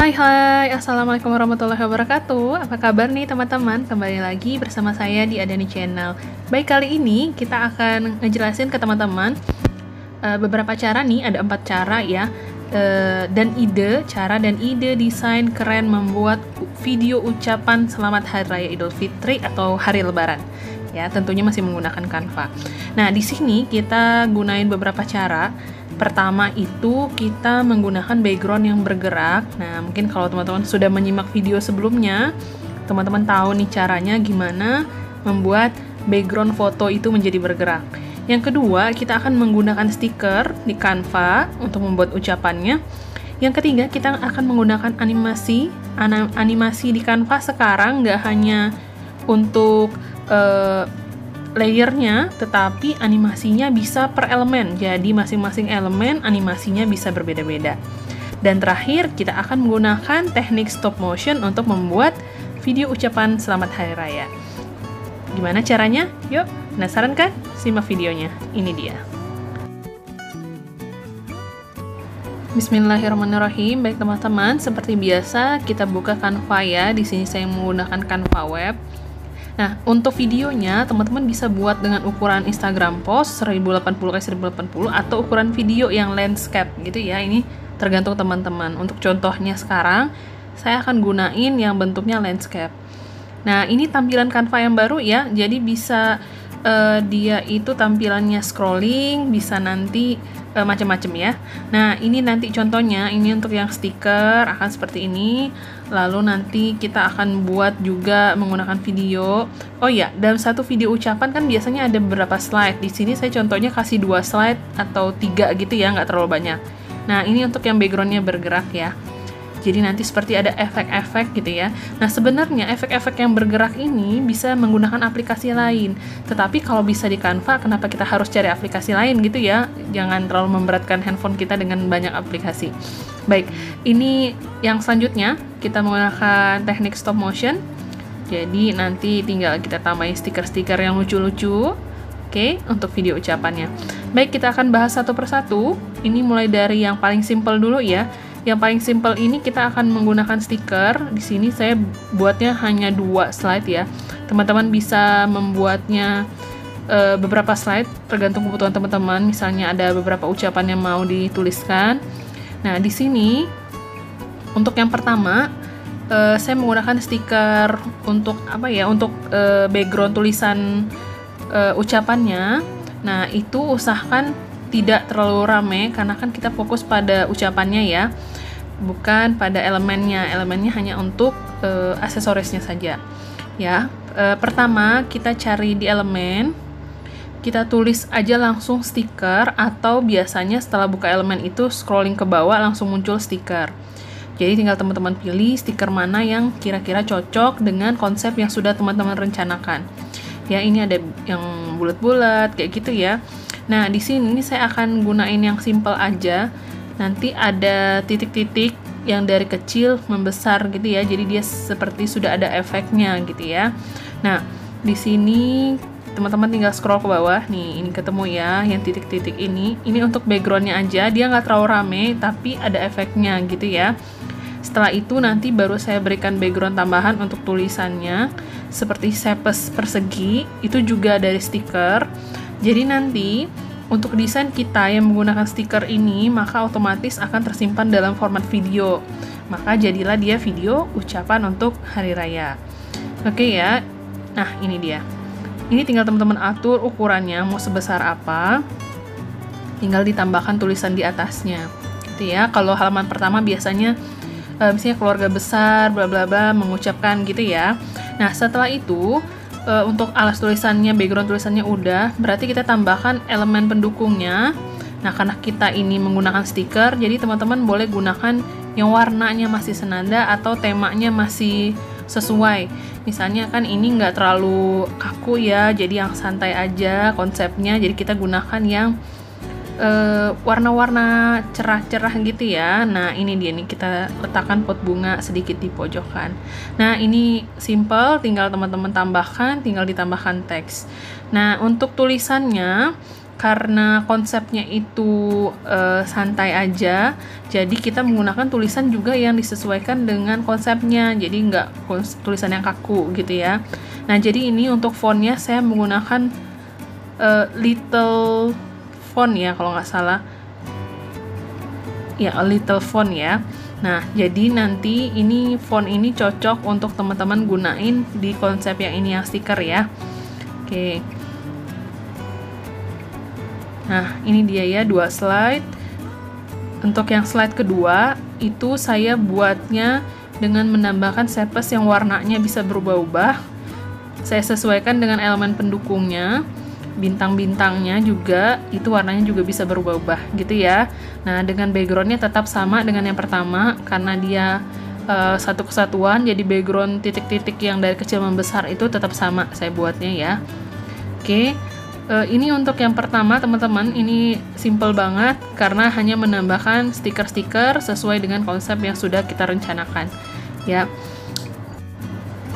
Hai, Assalamualaikum warahmatullahi wabarakatuh. Apa kabar nih teman-teman? Kembali lagi bersama saya di Adani Channel. Baik, kali ini kita akan ngejelasin ke teman-teman beberapa cara nih, ada 4 cara ya, cara dan ide desain keren membuat video ucapan Selamat Hari Raya Idul Fitri atau Hari Lebaran. Ya, tentunya masih menggunakan Canva. Nah, di sini kita gunain beberapa cara. Pertama itu kita menggunakan background yang bergerak. Nah, mungkin kalau teman-teman sudah menyimak video sebelumnya, teman-teman tahu nih caranya gimana membuat background foto itu menjadi bergerak. Yang kedua, kita akan menggunakan stiker di Canva untuk membuat ucapannya. Yang ketiga, kita akan menggunakan animasi. Animasi di Canva sekarang nggak hanya untuk layernya, tetapi animasinya bisa per elemen. Jadi masing-masing elemen animasinya bisa berbeda-beda. Dan terakhir, kita akan menggunakan teknik stop motion untuk membuat video ucapan Selamat Hari Raya. Gimana caranya? Yuk, penasaran kan? Simak videonya. Ini dia. Bismillahirrahmanirrahim. Baik teman-teman, seperti biasa kita buka Canva ya. Di sini saya menggunakan Canva Web. Nah, untuk videonya teman-teman bisa buat dengan ukuran Instagram post 1080x1080 atau ukuran video yang landscape gitu ya. Ini tergantung teman-teman. Untuk contohnya sekarang saya akan gunain yang bentuknya landscape. Nah, ini tampilan Canva yang baru ya. Jadi bisa dia itu tampilannya scrolling, bisa nanti macam-macam ya. Nah, ini nanti contohnya, ini untuk yang stiker akan seperti ini. Lalu nanti kita akan buat juga menggunakan video. Oh ya, dalam satu video ucapan kan biasanya ada beberapa slide. Di sini saya contohnya kasih 2 slide atau 3 gitu ya, nggak terlalu banyak. Nah, ini untuk yang backgroundnya bergerak ya. Jadi nanti seperti ada efek-efek gitu ya. Nah, sebenarnya efek-efek yang bergerak ini bisa menggunakan aplikasi lain. Tetapi kalau bisa di Canva, kenapa kita harus cari aplikasi lain gitu ya? Jangan terlalu memberatkan handphone kita dengan banyak aplikasi. Baik, ini yang selanjutnya kita menggunakan teknik stop motion. Jadi nanti tinggal kita tambahin stiker-stiker yang lucu-lucu. Oke, untuk video ucapannya. Baik, kita akan bahas satu persatu. Ini mulai dari yang paling simple dulu ya. Yang paling simple ini kita akan menggunakan stiker. Di sini saya buatnya hanya 2 slide ya. Teman-teman bisa membuatnya beberapa slide tergantung kebutuhan teman-teman. Misalnya ada beberapa ucapan yang mau dituliskan. Nah, di sini untuk yang pertama saya menggunakan stiker untuk apa ya? Untuk background tulisan ucapannya. Nah, itu usahakan tidak terlalu rame karena kan kita fokus pada ucapannya ya, bukan pada elemennya. Elemennya hanya untuk aksesorisnya saja ya. Pertama kita cari di elemen, kita tulis aja langsung stiker, atau biasanya setelah buka elemen itu scrolling ke bawah langsung muncul stiker. Jadi tinggal teman-teman pilih stiker mana yang kira-kira cocok dengan konsep yang sudah teman-teman rencanakan ya. Ini ada yang bulat-bulat kayak gitu ya. Nah, di sini saya akan gunain yang simple aja. Nanti ada titik-titik yang dari kecil membesar gitu ya. Jadi dia seperti sudah ada efeknya gitu ya. Nah, di sini teman-teman tinggal scroll ke bawah nih. Ini ketemu ya, yang titik-titik ini. Ini untuk backgroundnya aja. Dia nggak terlalu rame, tapi ada efeknya gitu ya. Setelah itu nanti baru saya berikan background tambahan untuk tulisannya. Seperti sepes persegi, itu juga dari stiker. Jadi nanti untuk desain kita yang menggunakan stiker ini, maka otomatis akan tersimpan dalam format video. Maka jadilah dia video ucapan untuk hari raya. Oke ya. Nah, ini dia. Ini tinggal teman-teman atur ukurannya mau sebesar apa. Tinggal ditambahkan tulisan di atasnya. Gitu ya. Kalau halaman pertama biasanya misalnya keluarga besar bla bla bla mengucapkan gitu ya. Nah, setelah itu untuk alas tulisannya, background tulisannya udah, berarti kita tambahkan elemen pendukungnya. Nah, karena kita ini menggunakan stiker, jadi teman-teman boleh gunakan yang warnanya masih senada atau temanya masih sesuai. Misalnya kan ini nggak terlalu kaku ya, jadi yang santai aja konsepnya. Jadi kita gunakan yang warna-warna cerah-cerah gitu ya. Nah, ini dia nih, kita letakkan pot bunga sedikit di pojokan. Nah, ini simple, tinggal teman-teman tambahkan, tinggal ditambahkan teks. Nah, untuk tulisannya karena konsepnya itu santai aja, jadi kita menggunakan tulisan juga yang disesuaikan dengan konsepnya, jadi nggak tulisan yang kaku gitu ya. Nah, jadi ini untuk fontnya saya menggunakan little font ya, kalau nggak salah ya, little font ya. Nah, jadi nanti ini font ini cocok untuk teman-teman gunain di konsep yang ini, yang stiker ya. Oke. Nah, ini dia ya 2 slide. Untuk yang slide kedua, itu saya buatnya dengan menambahkan sepes yang warnanya bisa berubah-ubah. Saya sesuaikan dengan elemen pendukungnya. Bintang-bintangnya juga itu warnanya juga bisa berubah-ubah gitu ya. Nah, dengan backgroundnya tetap sama dengan yang pertama karena dia satu kesatuan, jadi background titik-titik yang dari kecil membesar itu tetap sama saya buatnya ya. Oke, ini untuk yang pertama teman-teman, ini simple banget karena hanya menambahkan stiker-stiker sesuai dengan konsep yang sudah kita rencanakan ya.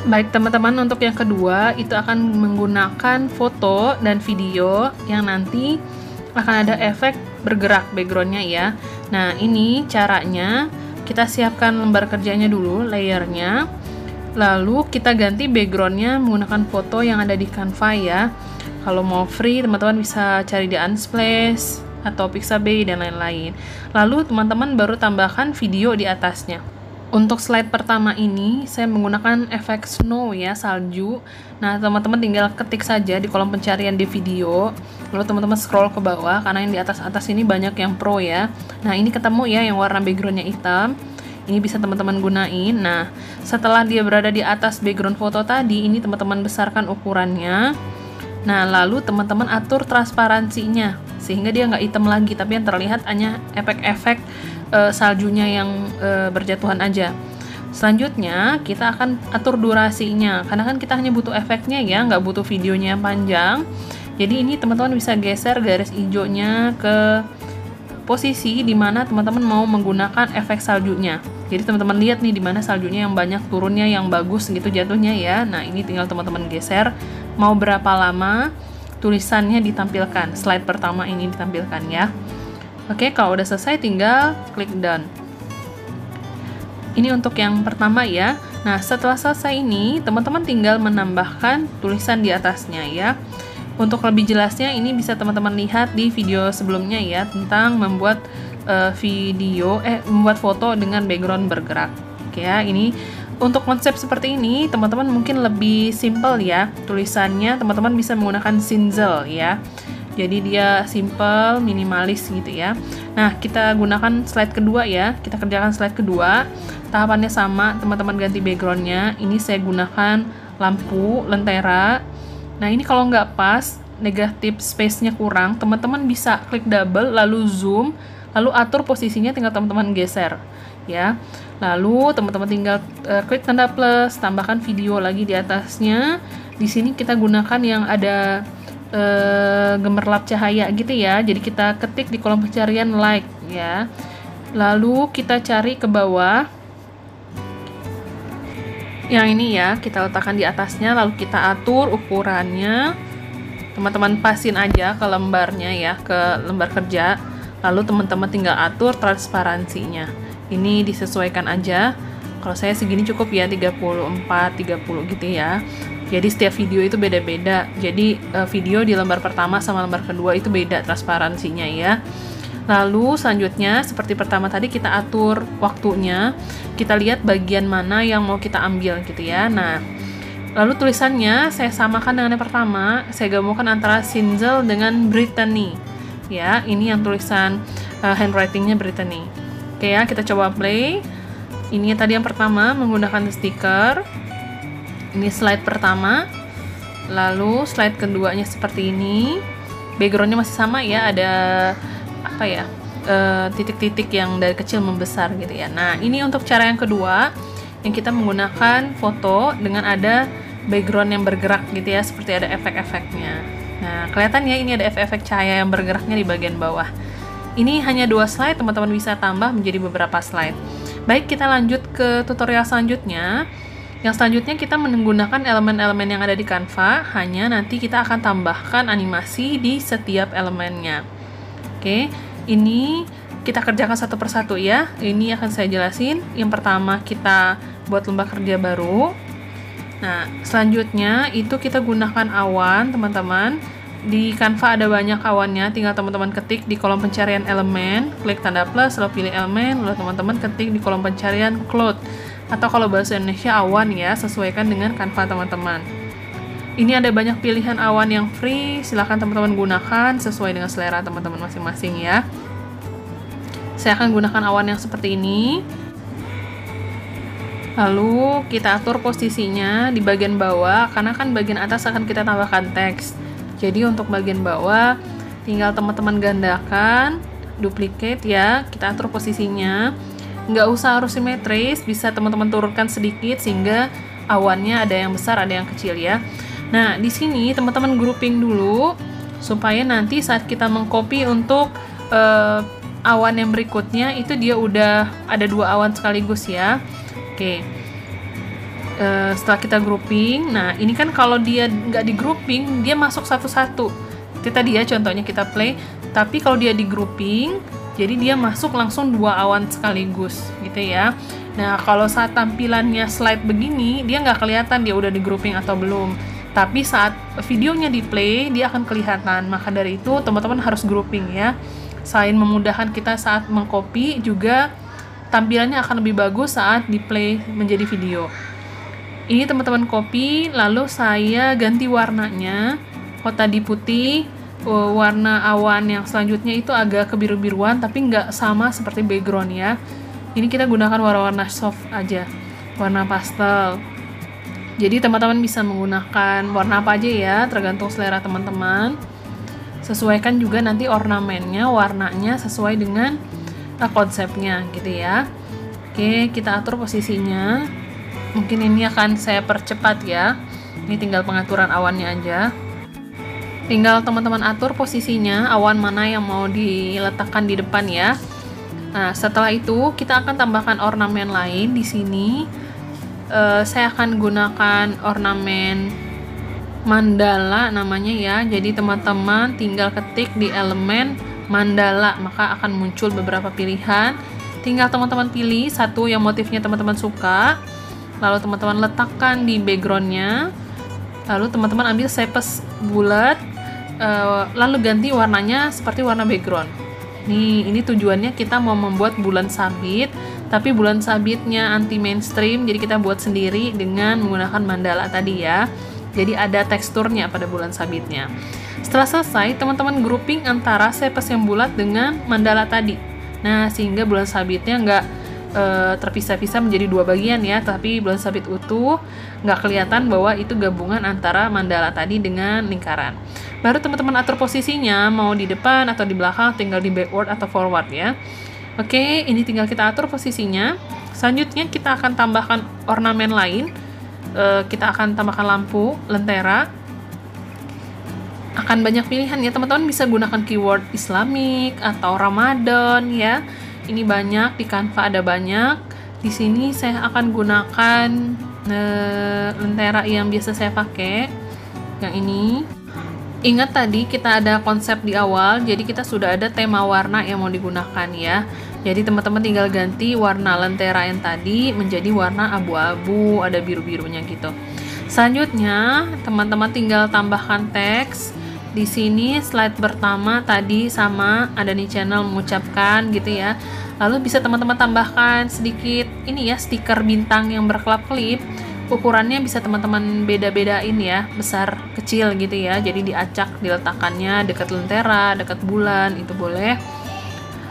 Baik teman-teman, untuk yang kedua itu akan menggunakan foto dan video yang nanti akan ada efek bergerak backgroundnya ya. Nah, ini caranya, kita siapkan lembar kerjanya dulu, layernya, lalu kita ganti backgroundnya menggunakan foto yang ada di Canva ya. Kalau mau free, teman-teman bisa cari di Unsplash atau Pixabay dan lain-lain. Lalu teman-teman baru tambahkan video di atasnya. Untuk slide pertama ini, saya menggunakan efek snow ya, salju. Nah, teman-teman tinggal ketik saja di kolom pencarian di video, lalu teman-teman scroll ke bawah, karena yang di atas-atas ini banyak yang pro ya. Nah, ini ketemu ya yang warna backgroundnya hitam. Ini bisa teman-teman gunain. Nah, setelah dia berada di atas background foto tadi, ini teman-teman besarkan ukurannya. Nah, lalu teman-teman atur transparansinya, sehingga dia nggak hitam lagi, tapi yang terlihat hanya efek-efek saljunya yang berjatuhan aja. Selanjutnya kita akan atur durasinya, karena kan kita hanya butuh efeknya ya, nggak butuh videonya yang panjang. Jadi ini teman-teman bisa geser garis hijaunya ke posisi dimana teman-teman mau menggunakan efek saljunya. Jadi teman-teman lihat nih dimana saljunya yang banyak turunnya, yang bagus gitu jatuhnya ya. Nah, ini tinggal teman-teman geser mau berapa lama tulisannya ditampilkan. Slide pertama ini ditampilkan ya. Oke, kalau udah selesai tinggal klik done. Ini untuk yang pertama ya. Nah, setelah selesai ini, teman-teman tinggal menambahkan tulisan di atasnya ya. Untuk lebih jelasnya, ini bisa teman-teman lihat di video sebelumnya ya, tentang membuat membuat foto dengan background bergerak. Oke ya, ini untuk konsep seperti ini, teman-teman mungkin lebih simple ya. Tulisannya teman-teman bisa menggunakan Cinzel ya. Jadi dia simple, minimalis gitu ya. Nah, kita gunakan slide kedua ya. Kita kerjakan slide kedua. Tahapannya sama, teman-teman ganti backgroundnya. Ini saya gunakan lampu lentera. Nah, ini kalau nggak pas, negatif space-nya kurang, teman-teman bisa klik double, lalu zoom, lalu atur posisinya, tinggal teman-teman geser ya. Lalu teman-teman tinggal klik tanda plus, tambahkan video lagi di atasnya. Di sini kita gunakan yang ada gemerlap cahaya gitu ya. Jadi kita ketik di kolom pencarian like ya. Lalu kita cari ke bawah. Yang ini ya, kita letakkan di atasnya, lalu kita atur ukurannya. Teman-teman pasin aja ke lembarnya ya, ke lembar kerja. Lalu teman-teman tinggal atur transparansinya. Ini disesuaikan aja. Kalau saya segini cukup ya, 34, 30 gitu ya. Jadi setiap video itu beda-beda. Jadi video di lembar pertama sama lembar kedua itu beda transparansinya ya. Lalu selanjutnya seperti pertama tadi kita atur waktunya. Kita lihat bagian mana yang mau kita ambil gitu ya. Nah, lalu tulisannya saya samakan dengan yang pertama. Saya gabungkan antara Cinzel dengan Brittany. Ya, ini yang tulisan handwritingnya Brittany. Oke ya, kita coba play. Ini tadi yang pertama menggunakan stiker. Ini slide pertama. Lalu slide keduanya seperti ini. Backgroundnya masih sama ya, ada apa ya, titik-titik yang dari kecil membesar gitu ya. Nah, ini untuk cara yang kedua, yang kita menggunakan foto dengan ada background yang bergerak gitu ya, seperti ada efek-efeknya. Nah, kelihatan ya, ini ada efek-efek cahaya yang bergeraknya di bagian bawah. Ini hanya 2 slide, teman-teman bisa tambah menjadi beberapa slide. Baik, kita lanjut ke tutorial selanjutnya. Yang selanjutnya kita menggunakan elemen-elemen yang ada di Canva, hanya nanti kita akan tambahkan animasi di setiap elemennya. Oke, ini kita kerjakan satu persatu ya. Ini akan saya jelasin. Yang pertama kita buat lembah kerja baru. Nah, selanjutnya itu kita gunakan awan, teman-teman. Di Canva ada banyak awannya, tinggal teman-teman ketik di kolom pencarian elemen, klik tanda plus, lalu pilih elemen, lalu teman-teman ketik di kolom pencarian cloud. Atau kalau bahasa Indonesia awan ya, sesuaikan dengan Canva teman-teman. Ini ada banyak pilihan awan yang free, silahkan teman-teman gunakan sesuai dengan selera teman-teman masing-masing ya. Saya akan gunakan awan yang seperti ini. Lalu kita atur posisinya di bagian bawah, karena kan bagian atas akan kita tambahkan teks. Jadi untuk bagian bawah, tinggal teman-teman gandakan, duplicate ya, kita atur posisinya. Nggak usah harus simetris, bisa teman-teman turunkan sedikit sehingga awannya ada yang besar, ada yang kecil ya. Nah, di sini teman-teman grouping dulu supaya nanti saat kita mengcopy untuk awan yang berikutnya itu dia udah ada 2 awan sekaligus ya. Oke. Setelah kita grouping, nah ini kan kalau dia nggak di grouping dia masuk satu-satu. Itu tadi ya contohnya kita play. Tapi kalau dia di grouping, jadi dia masuk langsung 2 awan sekaligus gitu ya. Nah, kalau saat tampilannya slide begini, dia nggak kelihatan dia udah di grouping atau belum. Tapi saat videonya di play, dia akan kelihatan. Maka dari itu, teman-teman harus grouping ya. Selain memudahkan kita saat mengcopy, juga tampilannya akan lebih bagus saat di play menjadi video. Ini teman-teman copy, lalu saya ganti warnanya. Kalau tadi putih, warna awan yang selanjutnya itu agak kebiru-biruan tapi nggak sama seperti background ya. Ini kita gunakan warna-warna soft aja, warna pastel. Jadi teman-teman bisa menggunakan warna apa aja ya, tergantung selera teman-teman. Sesuaikan juga nanti ornamennya, warnanya sesuai dengan konsepnya gitu ya. Oke, kita atur posisinya. Mungkin ini akan saya percepat ya. Ini tinggal pengaturan awannya aja. Tinggal teman-teman atur posisinya, awan mana yang mau diletakkan di depan ya. Nah, setelah itu kita akan tambahkan ornamen lain di sini. Saya akan gunakan ornamen mandala namanya ya. Jadi teman-teman tinggal ketik di elemen mandala, maka akan muncul beberapa pilihan. Tinggal teman-teman pilih satu yang motifnya teman-teman suka, lalu teman-teman letakkan di backgroundnya. Lalu teman-teman ambil shapes bulat, lalu ganti warnanya seperti warna background. Nih, ini tujuannya kita mau membuat bulan sabit, tapi bulan sabitnya anti mainstream, jadi kita buat sendiri dengan menggunakan mandala tadi ya. Jadi ada teksturnya pada bulan sabitnya. Setelah selesai, teman-teman grouping antara shapes yang bulat dengan mandala tadi. Nah, sehingga bulan sabitnya nggak terpisah-pisah menjadi 2 bagian ya, tapi bulan sabit utuh, nggak kelihatan bahwa itu gabungan antara mandala tadi dengan lingkaran. Baru teman-teman atur posisinya, mau di depan atau di belakang, tinggal di backward atau forward ya. Oke, ini tinggal kita atur posisinya. Selanjutnya kita akan tambahkan ornamen lain. Kita akan tambahkan lampu lentera. Akan banyak pilihan ya, teman-teman bisa gunakan keyword Islamik atau Ramadan ya. Ini banyak di Canva, ada banyak. Di sini saya akan gunakan lentera yang biasa saya pakai, yang ini. Ingat tadi kita ada konsep di awal, jadi kita sudah ada tema warna yang mau digunakan ya. Jadi teman-teman tinggal ganti warna lentera yang tadi menjadi warna abu-abu, ada biru-birunya gitu. Selanjutnya teman-teman tinggal tambahkan teks. Di sini slide pertama tadi sama ada nih channel mengucapkan gitu ya. Lalu bisa teman-teman tambahkan sedikit ini ya, stiker bintang yang berkelap-kelip. Ukurannya bisa teman-teman beda-bedain ya, besar kecil gitu ya. Jadi diacak diletakkannya dekat lentera, dekat bulan, itu boleh.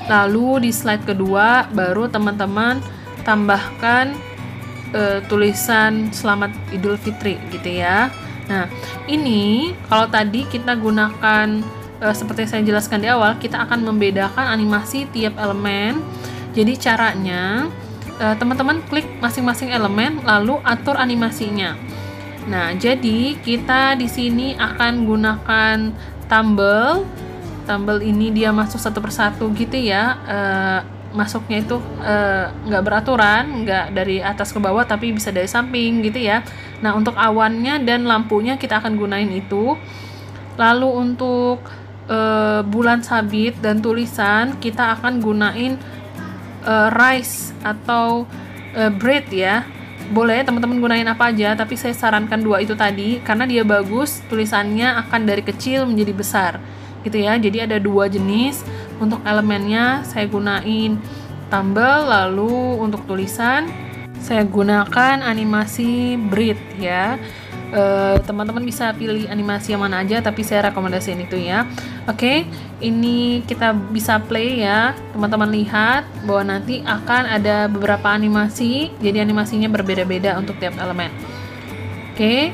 Lalu di slide kedua baru teman-teman tambahkan tulisan Selamat Idul Fitri gitu ya. Nah, ini kalau tadi kita gunakan seperti saya jelaskan di awal, kita akan membedakan animasi tiap elemen. Jadi caranya teman-teman klik masing-masing elemen lalu atur animasinya. Nah, jadi kita di sini akan gunakan tumble tumble ini dia masuk satu persatu gitu ya, masuknya itu nggak beraturan, nggak dari atas ke bawah tapi bisa dari samping gitu ya. Nah, untuk awannya dan lampunya kita akan gunain itu. Lalu untuk bulan sabit dan tulisan kita akan gunain rise atau bread ya. Boleh teman-teman gunain apa aja, tapi saya sarankan dua itu tadi karena dia bagus, tulisannya akan dari kecil menjadi besar gitu ya. Jadi ada dua jenis. Untuk elemennya saya gunain tumble, lalu untuk tulisan saya gunakan animasi bread ya. Teman-teman bisa pilih animasi yang mana aja, tapi saya rekomendasiin itu ya. Oke, ini kita bisa play ya, teman-teman lihat bahwa nanti akan ada beberapa animasi, jadi animasinya berbeda-beda untuk tiap elemen. Oke,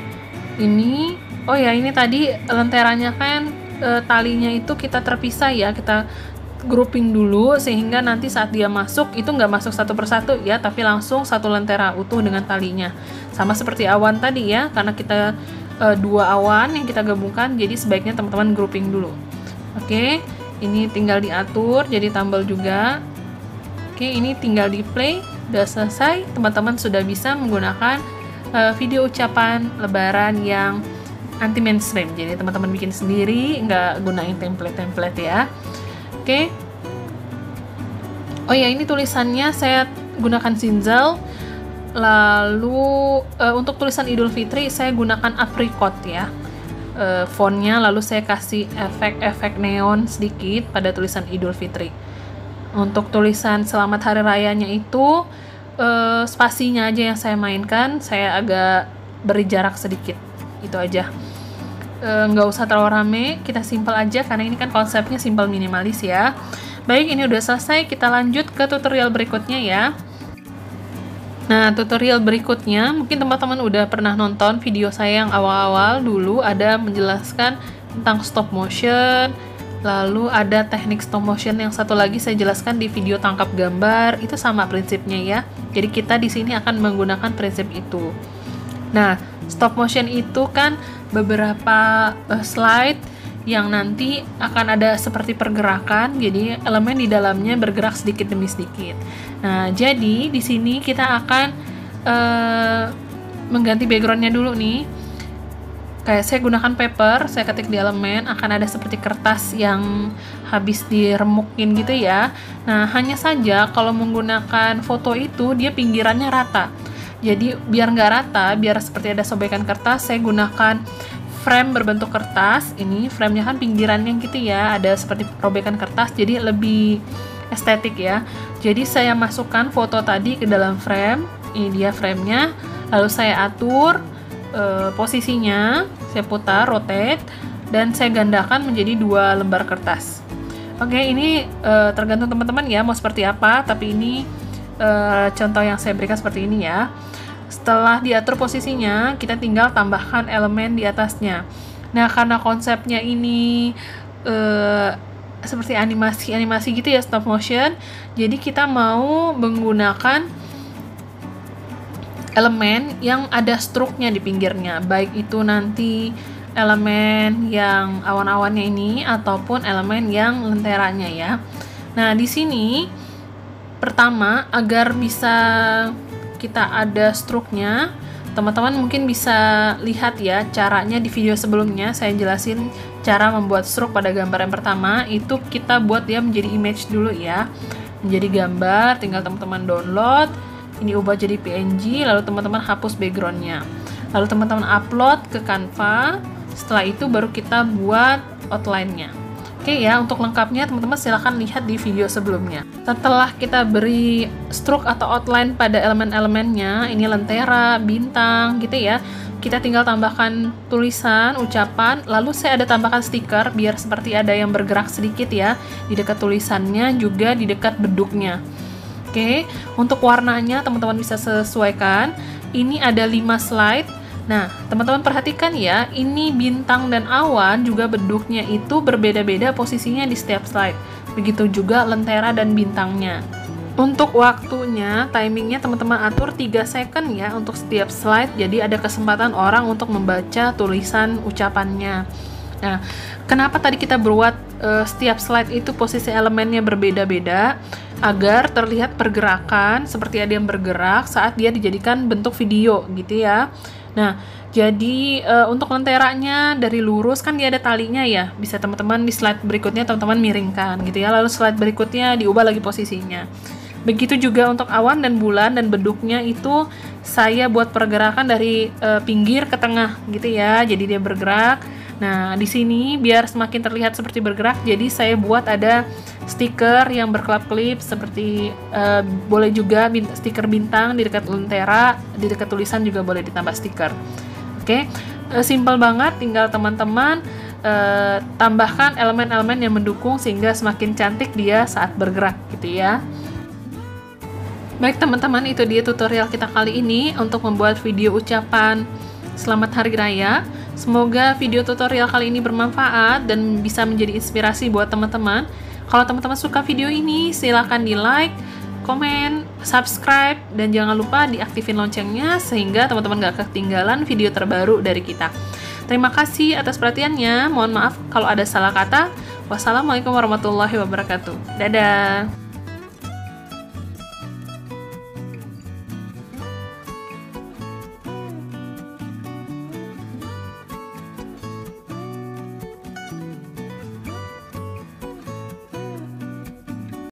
ini oh ya, ini tadi lenterannya kan talinya itu kita terpisah ya, kita grouping dulu sehingga nanti saat dia masuk itu nggak masuk satu persatu ya, tapi langsung satu lentera utuh dengan talinya. Sama seperti awan tadi ya, karena kita dua awan yang kita gabungkan, jadi sebaiknya teman-teman grouping dulu. Oke, ini tinggal diatur jadi tumble juga. Oke, ini tinggal di play, udah selesai. Teman-teman sudah bisa menggunakan video ucapan lebaran yang anti mainstream. Jadi teman-teman bikin sendiri, nggak gunain template-template ya. Oke. Oh ya, ini tulisannya saya gunakan Zinzel. Lalu untuk tulisan Idul Fitri saya gunakan apricot ya. Fontnya, lalu saya kasih efek-efek neon sedikit pada tulisan Idul Fitri. Untuk tulisan Selamat Hari Rayanya itu spasinya aja yang saya mainkan, saya agak beri jarak sedikit. Itu aja. Nggak usah terlalu rame, kita simple aja karena ini kan konsepnya simple minimalis ya. Baik, ini udah selesai, kita lanjut ke tutorial berikutnya ya. Nah, tutorial berikutnya mungkin teman-teman udah pernah nonton video saya yang awal-awal dulu, ada menjelaskan tentang stop motion, lalu ada teknik stop motion yang satu lagi saya jelaskan di video tangkap gambar, itu sama prinsipnya ya. Jadi kita di sini akan menggunakan prinsip itu. Nah, stop motion itu kan beberapa slide yang nanti akan ada seperti pergerakan, jadi elemen di dalamnya bergerak sedikit demi sedikit. Nah, jadi di sini kita akan mengganti backgroundnya dulu nih. Kayak saya gunakan paper, saya ketik di elemen, akan ada seperti kertas yang habis diremukin gitu ya. Nah, hanya saja kalau menggunakan foto itu dia pinggirannya rata. Jadi biar nggak rata, biar seperti ada sobekan kertas, saya gunakan frame berbentuk kertas. Ini framenya kan pinggirannya gitu ya, ada seperti robekan kertas, jadi lebih estetik ya. Jadi saya masukkan foto tadi ke dalam frame. Ini dia framenya, lalu saya atur posisinya, saya putar, rotate, dan saya gandakan menjadi dua lembar kertas. Oke, ini tergantung teman-teman ya mau seperti apa, tapi ini contoh yang saya berikan seperti ini ya. Setelah diatur posisinya, kita tinggal tambahkan elemen di atasnya. Nah, karena konsepnya ini seperti animasi gitu ya, stop motion, jadi kita mau menggunakan elemen yang ada struknya di pinggirnya, baik itu nanti elemen yang awan-awannya ini ataupun elemen yang lenteranya ya. Nah, di sini pertama, agar bisa kita ada struknya, teman-teman mungkin bisa lihat ya caranya di video sebelumnya. Saya jelasin cara membuat struk pada gambar yang pertama. Itu kita buat dia menjadi image dulu ya, menjadi gambar. Tinggal teman-teman download, ini ubah jadi PNG, lalu teman-teman hapus backgroundnya, lalu teman-teman upload ke Canva. Setelah itu baru kita buat outline-nya. Oke ya, untuk lengkapnya teman-teman silahkan lihat di video sebelumnya. Setelah kita beri stroke atau outline pada elemen-elemennya, ini lentera, bintang gitu ya, kita tinggal tambahkan tulisan, ucapan, lalu saya ada tambahkan stiker biar seperti ada yang bergerak sedikit ya, di dekat tulisannya juga di dekat beduknya. Oke, untuk warnanya teman-teman bisa sesuaikan. Ini ada 5 slide. Nah, teman-teman perhatikan ya, ini bintang dan awan juga beduknya itu berbeda-beda posisinya di setiap slide. Begitu juga lentera dan bintangnya. Untuk waktunya, timingnya teman-teman atur 3 second ya untuk setiap slide, jadi ada kesempatan orang untuk membaca tulisan ucapannya. Nah, kenapa tadi kita buat setiap slide itu posisi elemennya berbeda-beda agar terlihat pergerakan seperti ada yang bergerak saat dia dijadikan bentuk video gitu ya. Nah, jadi untuk lenteranya dari lurus kan dia ada talinya ya. Bisa teman-teman di slide berikutnya teman-teman miringkan gitu ya. Lalu slide berikutnya diubah lagi posisinya. Begitu juga untuk awan dan bulan dan beduknya itu saya buat pergerakan dari pinggir ke tengah gitu ya. Jadi dia bergerak. Nah, di sini biar semakin terlihat seperti bergerak, jadi saya buat ada stiker yang berkelap-kelip seperti boleh juga stiker bintang di dekat lentera, di dekat tulisan juga boleh ditambah stiker. Oke, simple banget, tinggal teman-teman tambahkan elemen-elemen yang mendukung sehingga semakin cantik dia saat bergerak gitu ya. Baik teman-teman, itu dia tutorial kita kali ini untuk membuat video ucapan Selamat Hari Raya. Semoga video tutorial kali ini bermanfaat dan bisa menjadi inspirasi buat teman-teman. Kalau teman-teman suka video ini, silahkan di like, komen, subscribe, dan jangan lupa diaktifin loncengnya sehingga teman-teman gak ketinggalan video terbaru dari kita. Terima kasih atas perhatiannya. Mohon maaf kalau ada salah kata. Wassalamualaikum warahmatullahi wabarakatuh. Dadah!